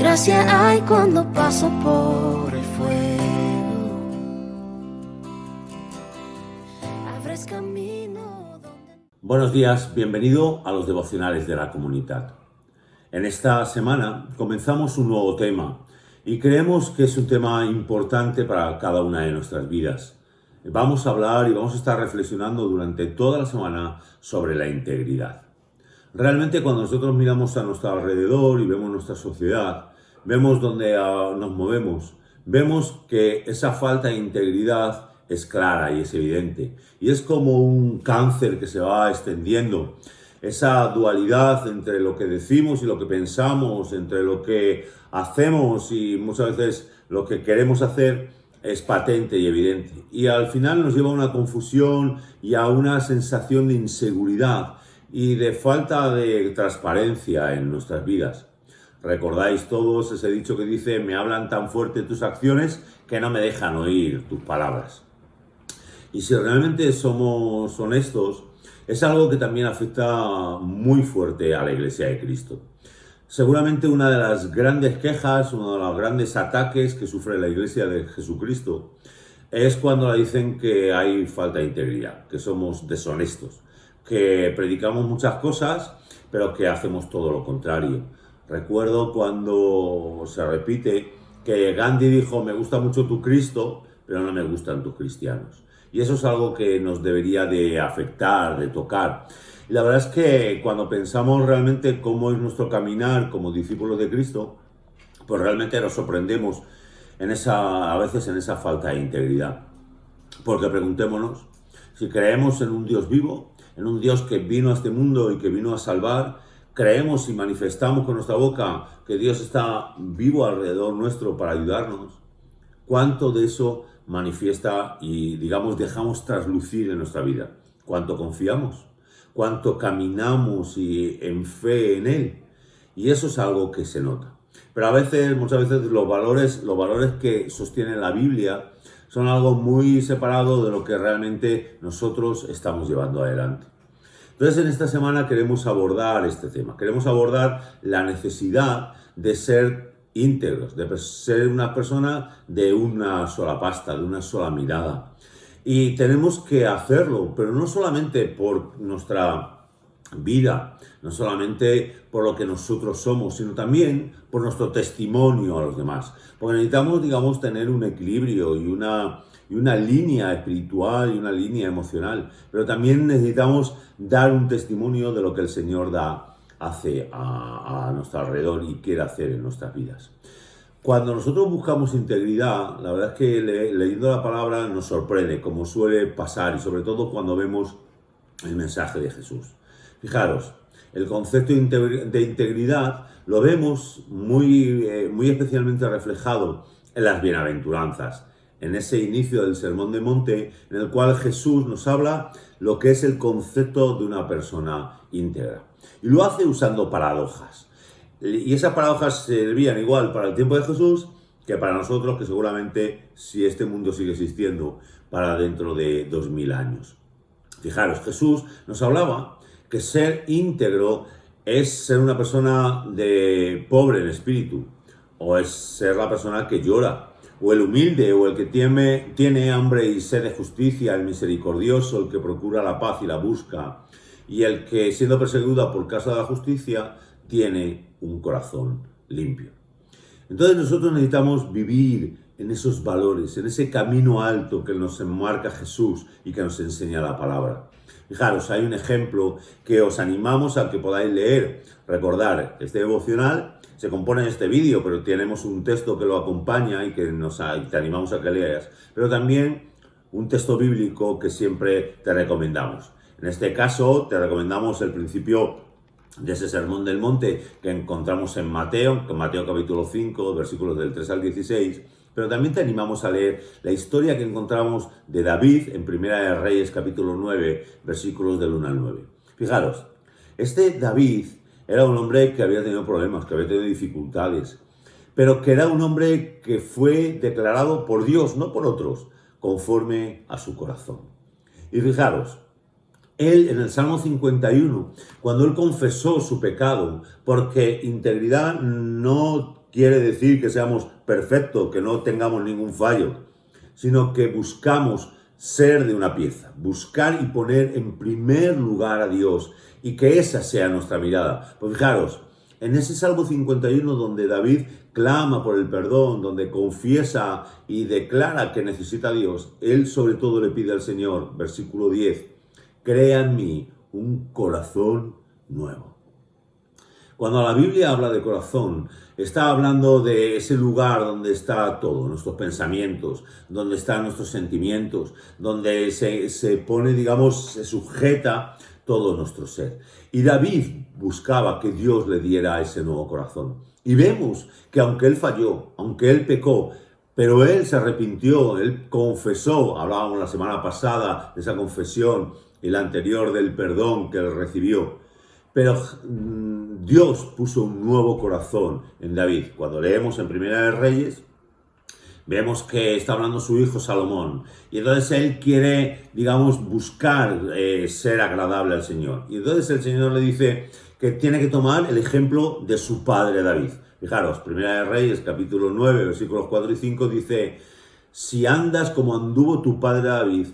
gracia hay cuando paso por el fuego. Abres camino donde... Buenos días, bienvenido a los devocionales de la comunidad. En esta semana comenzamos un nuevo tema y creemos que es un tema importante para cada una de nuestras vidas. Vamos a hablar y vamos a estar reflexionando durante toda la semana sobre la integridad. Realmente cuando nosotros miramos a nuestro alrededor y vemos nuestra sociedad, vemos dónde nos movemos, vemos que esa falta de integridad es clara y es evidente. Y es como un cáncer que se va extendiendo. Esa dualidad entre lo que decimos y lo que pensamos, entre lo que hacemos y muchas veces lo que queremos hacer, es patente y evidente. Y al final nos lleva a una confusión y a una sensación de inseguridad y de falta de transparencia en nuestras vidas. Recordáis todos ese dicho que dice: me hablan tan fuerte tus acciones que no me dejan oír tus palabras. Y si realmente somos honestos, es algo que también afecta muy fuerte a la Iglesia de Cristo. Seguramente una de las grandes quejas, uno de los grandes ataques que sufre la Iglesia de Jesucristo es cuando le dicen que hay falta de integridad, que somos deshonestos, que predicamos muchas cosas, pero que hacemos todo lo contrario. Recuerdo cuando se repite que Gandhi dijo: me gusta mucho tu Cristo, pero no me gustan tus cristianos. Y eso es algo que nos debería de afectar, de tocar. Y la verdad es que cuando pensamos realmente cómo es nuestro caminar como discípulos de Cristo, pues realmente nos sorprendemos a veces en esa falta de integridad. Porque preguntémonos, si creemos en un Dios vivo, en un Dios que vino a este mundo y que vino a salvar, creemos y manifestamos con nuestra boca que Dios está vivo alrededor nuestro para ayudarnos, ¿cuánto de eso manifiesta y, dejamos traslucir en nuestra vida? ¿Cuánto confiamos? ¿Cuánto caminamos en fe en Él? Y eso es algo que se nota. Pero muchas veces los valores que sostiene la Biblia son algo muy separado de lo que realmente nosotros estamos llevando adelante. Entonces, en esta semana queremos abordar este tema. Queremos abordar la necesidad de ser íntegros, de ser una persona de una sola pasta, de una sola mirada. Y tenemos que hacerlo, pero no solamente por nuestra vida, no solamente por lo que nosotros somos, sino también por nuestro testimonio a los demás. Porque necesitamos, tener un equilibrio y una línea espiritual y una línea emocional, pero también necesitamos dar un testimonio de lo que el Señor hace a nuestro alrededor y quiere hacer en nuestras vidas. Cuando nosotros buscamos integridad, la verdad es que leyendo la palabra nos sorprende, como suele pasar, y sobre todo cuando vemos el mensaje de Jesús. Fijaros, el concepto de integridad lo vemos muy especialmente reflejado en las bienaventuranzas, en ese inicio del Sermón del Monte, en el cual Jesús nos habla lo que es el concepto de una persona íntegra. Y lo hace usando paradojas. Y esas paradojas servían igual para el tiempo de Jesús que para nosotros, que seguramente, si este mundo sigue existiendo, para dentro de 2000 años. Fijaros, Jesús nos hablaba que ser íntegro es ser una persona pobre en espíritu, o es ser la persona que llora, o el humilde, o el que tiene hambre y sed de justicia, el misericordioso, el que procura la paz y la busca, y el que, siendo perseguido por causa de la justicia, tiene un corazón limpio. Entonces nosotros necesitamos vivir en esos valores, en ese camino alto que nos enmarca Jesús y que nos enseña la palabra. Fijaros, hay un ejemplo que os animamos a que podáis leer. Recordar, este devocional se compone en este vídeo, pero tenemos un texto que lo acompaña y que te animamos a que leas. Pero también un texto bíblico que siempre te recomendamos. En este caso, te recomendamos el principio de ese Sermón del Monte que encontramos en Mateo capítulo 5, versículos del 3 al 16, pero también te animamos a leer la historia que encontramos de David en Primera de Reyes capítulo 9, versículos del 1 al 9. Fijaros, este David era un hombre que había tenido problemas, que había tenido dificultades, pero que era un hombre que fue declarado por Dios, no por otros, conforme a su corazón. Y fijaros, él en el Salmo 51, cuando él confesó su pecado, porque integridad no quiere decir que seamos perfectos, que no tengamos ningún fallo, sino que buscamos ser de una pieza, buscar y poner en primer lugar a Dios y que esa sea nuestra mirada. Pues fijaros, en ese Salmo 51 donde David clama por el perdón, donde confiesa y declara que necesita a Dios, él sobre todo le pide al Señor, versículo 10, crea en mí un corazón nuevo. Cuando la Biblia habla de corazón, está hablando de ese lugar donde está todo, nuestros pensamientos, donde están nuestros sentimientos, donde se pone, digamos, se sujeta todo nuestro ser. Y David buscaba que Dios le diera ese nuevo corazón. Y vemos que aunque él falló, aunque él pecó, pero él se arrepintió, él confesó, hablábamos la semana pasada de esa confesión y la anterior del perdón que él recibió. Pero Dios puso un nuevo corazón en David. Cuando leemos en Primera de Reyes, vemos que está hablando su hijo Salomón. Y entonces él quiere, digamos, buscar ser agradable al Señor. Y entonces el Señor le dice que tiene que tomar el ejemplo de su padre David. Fijaros, Primera de Reyes, capítulo 9, versículos 4 y 5, dice: si andas como anduvo tu padre David,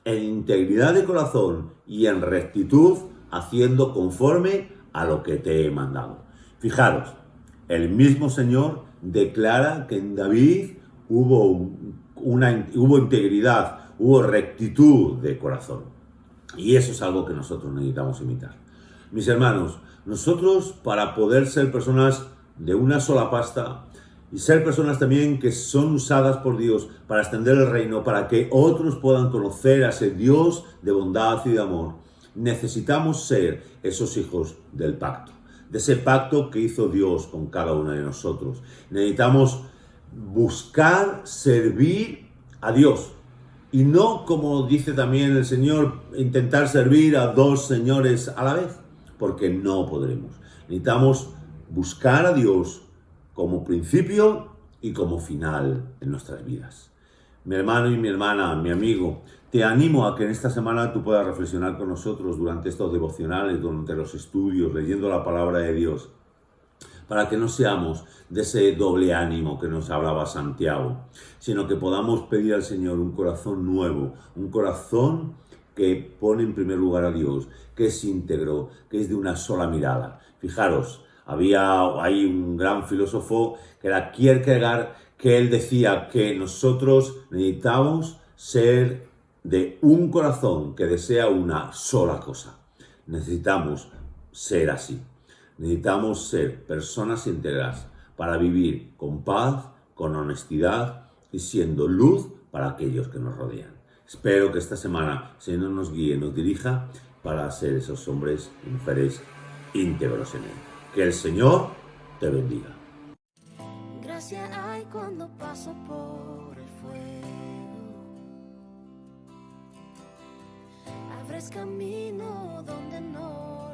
en integridad de corazón y en rectitud, haciendo conforme a lo que te he mandado. Fijaros, el mismo Señor declara que en David hubo integridad, hubo rectitud de corazón. Y eso es algo que nosotros necesitamos imitar. Mis hermanos, nosotros para poder ser personas de una sola pasta y ser personas también que son usadas por Dios para extender el reino, para que otros puedan conocer a ese Dios de bondad y de amor, necesitamos ser esos hijos del pacto, de ese pacto que hizo Dios con cada uno de nosotros. Necesitamos buscar servir a Dios y no, como dice también el Señor, intentar servir a dos señores a la vez, porque no podremos. Necesitamos buscar a Dios como principio y como final en nuestras vidas. Mi hermano y mi hermana, mi amigo, te animo a que en esta semana tú puedas reflexionar con nosotros durante estos devocionales, durante los estudios, leyendo la palabra de Dios, para que no seamos de ese doble ánimo que nos hablaba Santiago, sino que podamos pedir al Señor un corazón nuevo, un corazón que pone en primer lugar a Dios, que es íntegro, que es de una sola mirada. Fijaros, hay un gran filósofo que era Kierkegaard, que él decía que nosotros necesitamos ser de un corazón que desea una sola cosa. Necesitamos ser así. Necesitamos ser personas íntegras para vivir con paz, con honestidad y siendo luz para aquellos que nos rodean. Espero que esta semana el Señor nos guíe, nos dirija para ser esos hombres y mujeres íntegros en Él. Que el Señor te bendiga. Gracia hay cuando paso por el fuego. Abres camino donde no